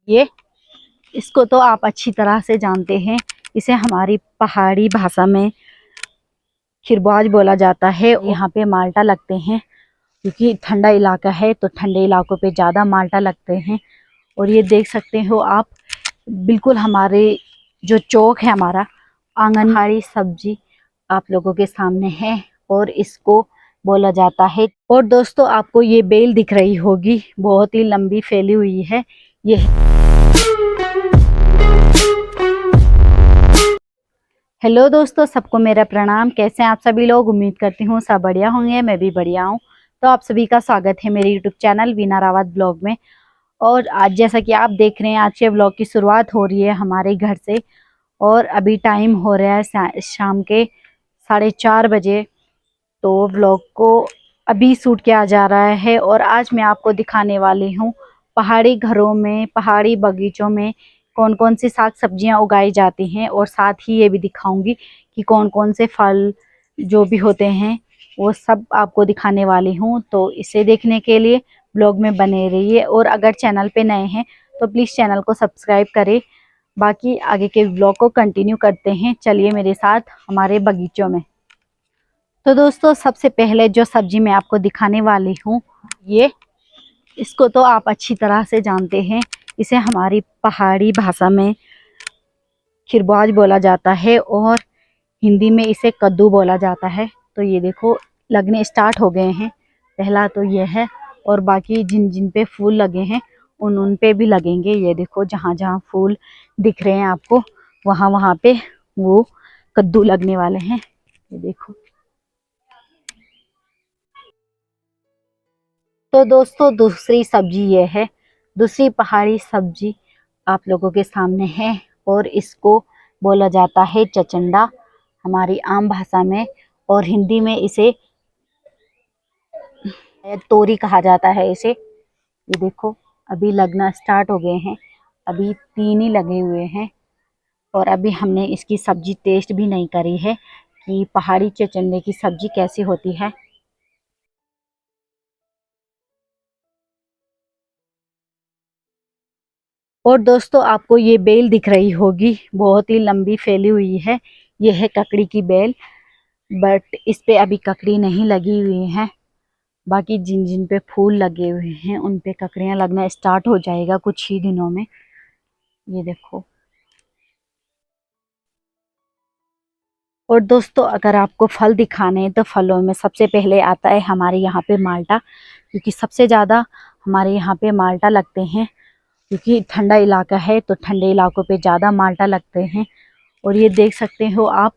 ये इसको तो आप अच्छी तरह से जानते हैं। इसे हमारी पहाड़ी भाषा में खिरबाज बोला जाता है। यहाँ पे माल्टा लगते हैं क्योंकि ठंडा इलाका है, तो ठंडे इलाकों पे ज़्यादा माल्टा लगते हैं। और ये देख सकते हो आप, बिल्कुल हमारे जो चौक है, हमारा आंगनबाड़ी सब्जी आप लोगों के सामने है और इसको बोला जाता है। और दोस्तों, आपको ये बेल दिख रही होगी, बहुत ही लंबी फैली हुई है। ये हेलो दोस्तों, सबको मेरा प्रणाम। कैसे हैं आप सभी लोग? उम्मीद करती हूँ सब बढ़िया होंगे, मैं भी बढ़िया हूँ। तो आप सभी का स्वागत है मेरे YouTube channel Veena Rawat blog में। और आज जैसा कि आप देख रहे हैं, आज के ब्लॉग की शुरुआत हो रही है हमारे घर से। और अभी टाइम हो रहा है शाम के 4:30 बजे। तो ब्लॉग को अभी शूट किया जा रहा है और आज मैं आपको दिखाने वाली हूँ पहाड़ी घरों में, पहाड़ी बगीचों में कौन कौन सी साग सब्जियां उगाई जाती हैं। और साथ ही ये भी दिखाऊंगी कि कौन कौन से फल जो भी होते हैं वो सब आपको दिखाने वाली हूँ। तो इसे देखने के लिए ब्लॉग में बने रहिए। और अगर चैनल पे नए हैं तो प्लीज़ चैनल को सब्सक्राइब करें। बाकी आगे के ब्लॉग को कंटिन्यू करते हैं, चलिए मेरे साथ हमारे बगीचों में। तो दोस्तों, सबसे पहले जो सब्जी मैं आपको दिखाने वाली हूँ, ये इसको तो आप अच्छी तरह से जानते हैं। इसे हमारी पहाड़ी भाषा में खिरबाज बोला जाता है और हिंदी में इसे कद्दू बोला जाता है। तो ये देखो, लगने स्टार्ट हो गए हैं। पहला तो ये है और बाकी जिन जिन पे फूल लगे हैं उन पे भी लगेंगे। ये देखो, जहाँ जहाँ फूल दिख रहे हैं आपको, वहाँ वहाँ पे वो कद्दू लगने वाले हैं। ये देखो। तो दोस्तों, दूसरी सब्जी ये है, दूसरी पहाड़ी सब्जी आप लोगों के सामने है और इसको बोला जाता है चचंडा हमारी आम भाषा में, और हिंदी में इसे तोरी कहा जाता है इसे। ये देखो, अभी लगना स्टार्ट हो गए हैं, अभी 3 ही लगे हुए हैं। और अभी हमने इसकी सब्जी टेस्ट भी नहीं करी है कि पहाड़ी चचंडे की सब्जी कैसी होती है। और दोस्तों, आपको ये बेल दिख रही होगी, बहुत ही लंबी फैली हुई है। ये है ककड़ी की बेल, बट इस पे अभी ककड़ी नहीं लगी हुई है। बाकी जिन जिन पे फूल लगे हुए हैं उन पे ककड़ियां लगना स्टार्ट हो जाएगा कुछ ही दिनों में। ये देखो। और दोस्तों, अगर आपको फल दिखाने हैं तो फलों में सबसे पहले आता है हमारे यहाँ पे माल्टा, क्योंकि सबसे ज़्यादा हमारे यहाँ पे माल्टा लगते हैं। क्योंकि ठंडा इलाका है तो ठंडे इलाकों पे ज़्यादा माल्टा लगते हैं। और ये देख सकते हो आप,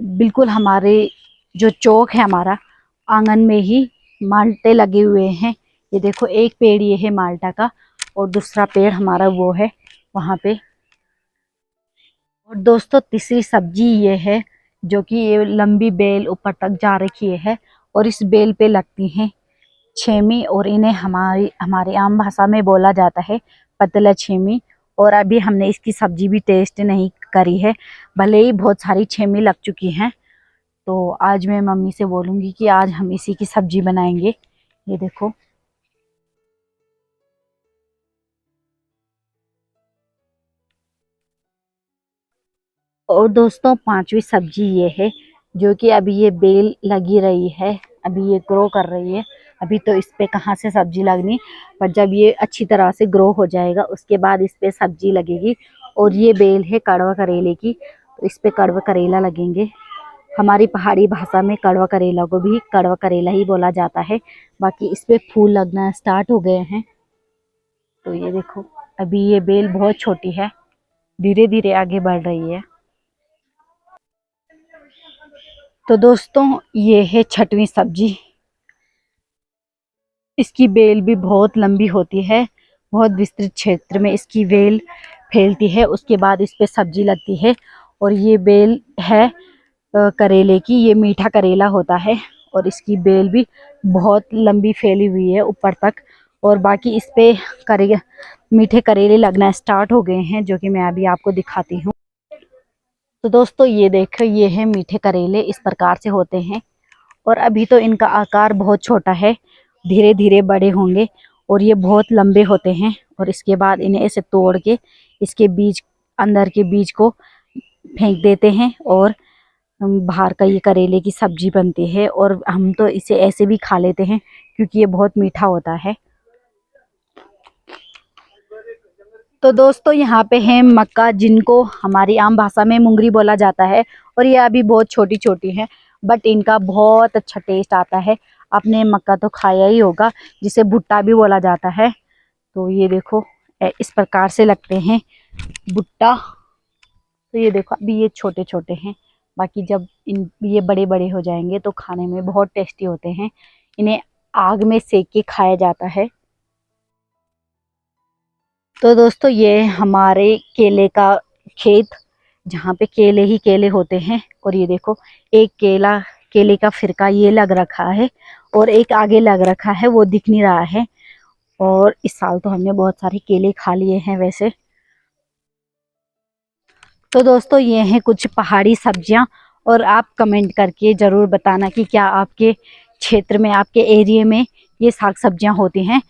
बिल्कुल हमारे जो चौक है, हमारा आंगन में ही माल्टे लगे हुए हैं। ये देखो, एक पेड़ ये है माल्टा का और दूसरा पेड़ हमारा वो है वहाँ पे। और दोस्तों, तीसरी सब्जी ये है, जो कि ये लंबी बेल ऊपर तक जा रखी है और इस बेल पे लगती हैं छेमी, और इन्हें हमारी आम भाषा में बोला जाता है पतला छेमी। और अभी हमने इसकी सब्जी भी टेस्ट नहीं करी है, भले ही बहुत सारी छेमी लग चुकी हैं। तो आज मैं मम्मी से बोलूँगी कि आज हम इसी की सब्जी बनाएंगे। ये देखो। और दोस्तों, पांचवी सब्जी ये है, जो कि अभी ये बेल लगी रही है, अभी ये ग्रो कर रही है। अभी तो इस पे कहाँ से सब्जी लगनी, पर जब ये अच्छी तरह से ग्रो हो जाएगा उसके बाद इस पे सब्जी लगेगी। और ये बेल है कड़वा करेले की, तो इस पे कड़वा करेला लगेंगे। हमारी पहाड़ी भाषा में कड़वा करेला को भी कड़वा करेला ही बोला जाता है। बाकी इस पे फूल लगना स्टार्ट हो गए हैं। तो ये देखो, अभी ये बेल बहुत छोटी है, धीरे धीरे आगे बढ़ रही है। तो दोस्तों, ये है छठवीं सब्जी। इसकी बेल भी बहुत लंबी होती है, बहुत विस्तृत क्षेत्र में इसकी बेल फैलती है, उसके बाद इस पे सब्जी लगती है। और ये बेल है करेले की, ये मीठा करेला होता है और इसकी बेल भी बहुत लंबी फैली हुई है ऊपर तक। और बाकी इस पे मीठे करेले लगना स्टार्ट हो गए हैं, जो कि मैं अभी आपको दिखाती हूँ। तो दोस्तों, ये देखो, ये है मीठे करेले, इस प्रकार से होते हैं। और अभी तो इनका आकार बहुत छोटा है, धीरे धीरे बड़े होंगे और ये बहुत लंबे होते हैं और इसके बाद इन्हें ऐसे तोड़ के इसके बीज, अंदर के बीज को फेंक देते हैं और बाहर का ये करेले की सब्जी बनती है। और हम तो इसे ऐसे भी खा लेते हैं क्योंकि ये बहुत मीठा होता है। तो दोस्तों यहाँ पे है मक्का, जिनको हमारी आम भाषा में मुंगरी बोला जाता है। और ये अभी बहुत छोटी छोटी है, बट इनका बहुत अच्छा टेस्ट आता है। आपने मक्का तो खाया ही होगा, जिसे भुट्टा भी बोला जाता है। तो ये देखो इस प्रकार से लगते हैं भुट्टा। तो ये देखो अभी ये छोटे छोटे हैं, बाकी जब ये बड़े बड़े हो जाएंगे तो खाने में बहुत टेस्टी होते हैं। इन्हें आग में सेक के खाया जाता है। तो दोस्तों ये हमारे केले का खेत, जहाँ पे केले ही केले होते हैं। और ये देखो एक केले का फिरका ये लग रखा है और एक आगे लग रखा है, वो दिख नहीं रहा है। और इस साल तो हमने बहुत सारे केले खा लिए हैं वैसे। तो दोस्तों ये हैं कुछ पहाड़ी सब्जियां, और आप कमेंट करके ज़रूर बताना कि क्या आपके क्षेत्र में, आपके एरिया में ये साग सब्जियां होती हैं।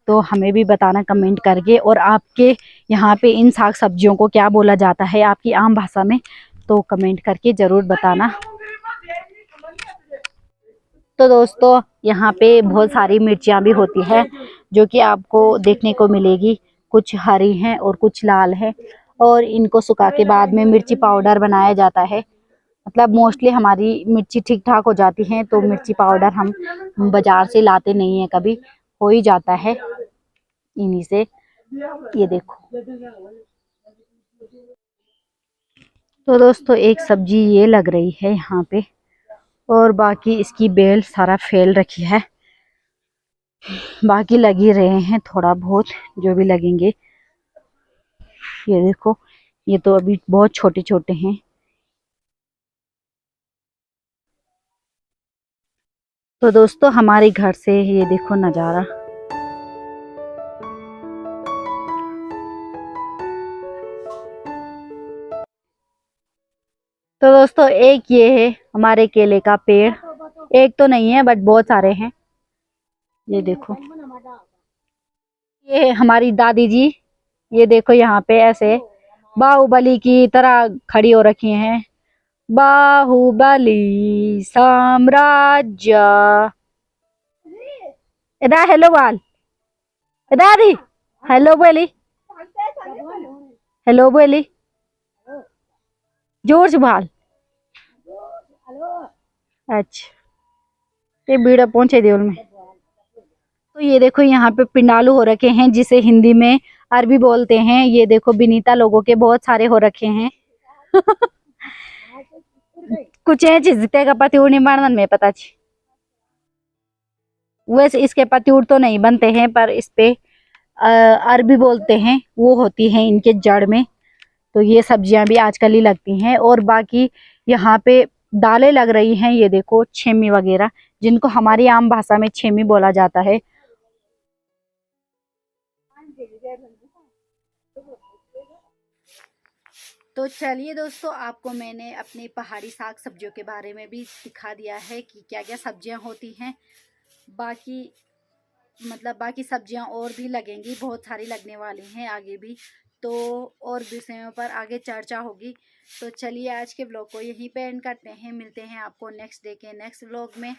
तो हमें भी बताना कमेंट करके। और आपके यहाँ पे इन साग सब्जियों को क्या बोला जाता है आपकी आम भाषा में, तो कमेंट करके ज़रूर बताना। तो दोस्तों यहाँ पे बहुत सारी मिर्चियाँ भी होती है, जो कि आपको देखने को मिलेगी। कुछ हरी हैं और कुछ लाल हैं, और इनको सुखा के बाद में मिर्ची पाउडर बनाया जाता है। मतलब मोस्टली हमारी मिर्ची ठीक ठाक हो जाती है, तो मिर्ची पाउडर हम बाजार से लाते नहीं है, कभी हो ही जाता है इन्हीं से। ये देखो। तो दोस्तों एक सब्जी ये लग रही है यहाँ पे, और बाकी इसकी बेल सारा फैल रखी है। बाकी लग ही रहे हैं थोड़ा बहुत, जो भी लगेंगे। ये देखो ये तो अभी बहुत छोटे छोटे हैं। तो दोस्तों हमारे घर से ये देखो नज़ारा। तो दोस्तों एक ये है हमारे केले का पेड़, एक तो नहीं है बट बहुत सारे हैं। ये देखो ये है हमारी दादी जी। ये देखो यहाँ पे ऐसे बाहुबली की तरह खड़ी हो रखी हैं। बाहुबली साम्राज्य। इधर हेलो बाल, दादी हेलो बोली, हेलो बोली, जोर से बाल। अच्छा ये बीड़ा पहुंचे देवल में। तो ये देखो यहाँ पे पिंडालू हो रखे हैं, जिसे हिंदी में अरबी बोलते हैं। ये देखो बिनीता लोगों के बहुत सारे हो रखे हैं। कुछ है जिसते का पति नहीं बनन में पता छी। वैसे इसके पतिउर तो नहीं बनते हैं, पर इस पे अरबी बोलते हैं, वो होती है इनके जड़ में। तो ये सब्जियां भी आजकल ही लगती हैं। और बाकी यहाँ पे दालें लग रही हैं। ये देखो छेमी वगैरह, जिनको हमारी आम भाषा में छेमी बोला जाता है। तो चलिए दोस्तों, आपको मैंने अपने पहाड़ी साग सब्जियों के बारे में भी सिखा दिया है कि क्या क्या सब्जियां होती हैं। बाकी बाकी सब्जियां और भी लगेंगी, बहुत सारी लगने वाली हैं आगे भी। तो और विषयों पर आगे चर्चा होगी। तो चलिए आज के ब्लॉग को यहीं पे एंड करते हैं। मिलते हैं आपको नेक्स्ट डे के नेक्स्ट ब्लॉग में।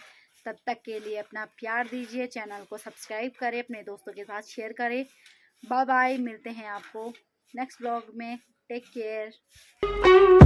तब तक के लिए अपना प्यार दीजिए, चैनल को सब्सक्राइब करें, अपने दोस्तों के साथ शेयर करें। बाय बाय, मिलते हैं आपको नेक्स्ट ब्लॉग में। Take care.